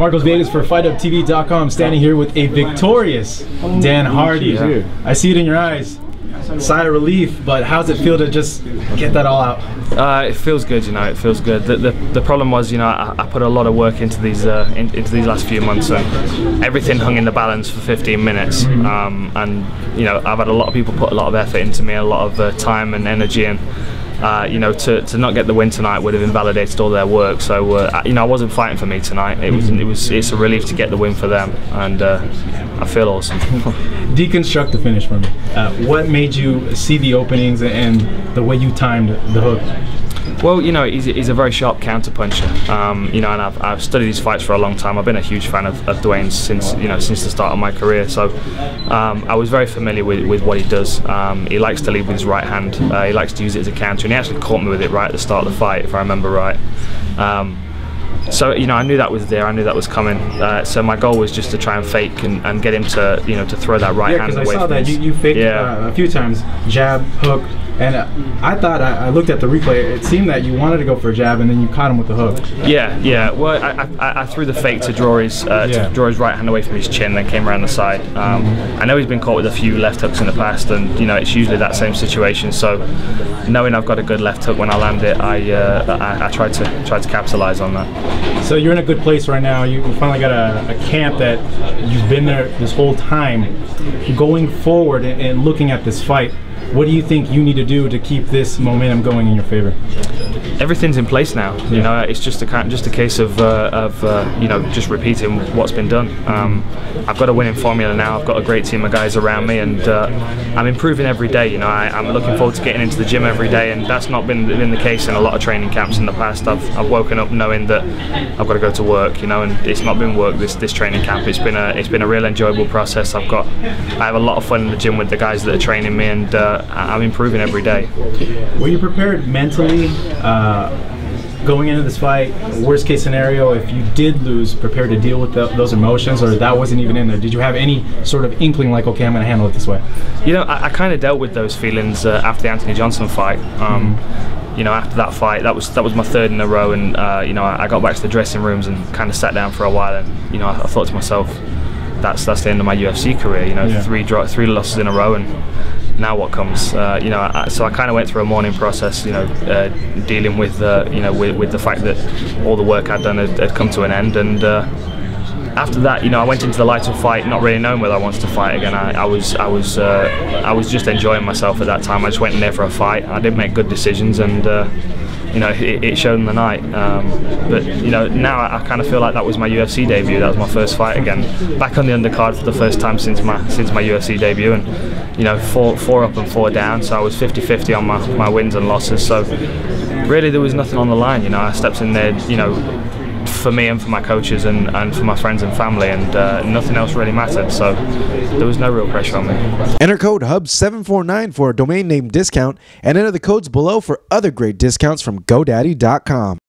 Marcos Villegas for FightUpTV.com, standing here with a victorious Dan Hardy. Yeah. I see it in your eyes. Sigh of relief, but how's it feel to just get that all out? It feels good, you know. It feels good. The problem was, you know, I put a lot of work into these last few months, and everything hung in the balance for 15 minutes. And you know, I've had a lot of people put a lot of effort into me, a lot of time and energy, and you know, to not get the win tonight would have invalidated all their work. So you know, I wasn't fighting for me tonight. It's a relief to get the win for them, and I feel awesome. Deconstruct the finish for me. What made you see the openings and the way you timed the hook? Well, you know, he's a very sharp counter puncher. You know, and I've studied his fights for a long time. I've been a huge fan of Duane since the start of my career. So I was very familiar with what he does. He likes to lead with his right hand. He likes to use it as a counter, and he actually caught me with it right at the start of the fight, if I remember right. So you know, I knew that was there. I knew that was coming. So my goal was just to try and fake and get him to, you know, to throw that right hand away. Yeah, because I saw that you faked a few times, jab, hook, and I thought I looked at the replay. It seemed that you wanted to go for a jab, and then you caught him with the hook. Yeah. Well, I threw the fake to draw his right hand away from his chin, then came around the side. I know he's been caught with a few left hooks in the past, and you know, it's usually that same situation. So knowing I've got a good left hook when I land it, I tried to capitalize on that. So you're in a good place right now. You finally got a camp that you've been there this whole time. Going forward and looking at this fight, what do you think you need to do to keep this momentum going in your favor? Everything's in place now. You know, it's just a case of you know, just repeating what's been done. I've got a winning formula now. I've got a great team of guys around me, and I'm improving every day. You know, I'm looking forward to getting into the gym every day, and that's not been the case in a lot of training camps in the past. I've woken up knowing that I've got to go to work. You know, and it's not been work this training camp. It's been a real enjoyable process. I have a lot of fun in the gym with the guys that are training me, and I'm improving every day. Were you prepared mentally going into this fight? Worst case scenario, if you did lose, prepared to deal with those emotions, or that wasn't even in there? Did you have any sort of inkling like, okay, I'm going to handle it this way? You know, I kind of dealt with those feelings after the Anthony Johnson fight. You know, after that fight, that was my third in a row, and you know, I got back to the dressing rooms and kind of sat down for a while, and you know, I thought to myself, that's the end of my UFC career. You know, yeah. three losses in a row, and now what comes? You know, so I kind of went through a mourning process. You know, dealing with you know, with the fact that all the work I'd done had come to an end, and after that, you know, I went into the lighter fight not really knowing whether I wanted to fight again. I was just enjoying myself at that time. I just went in there for a fight. I didn't make good decisions, and you know, it showed in the night. But you know, now I kind of feel like that was my UFC debut. That was my first fight again, back on the undercard for the first time since my UFC debut, and you know, four up and 4 down. So I was 50-50 on my wins and losses. So really, there was nothing on the line. You know, I stepped in there, you know, for me and for my coaches and for my friends and family, and nothing else really mattered. So there was no real pressure on me. Enter code HUB749 for a domain name discount, and enter the codes below for other great discounts from GoDaddy.com.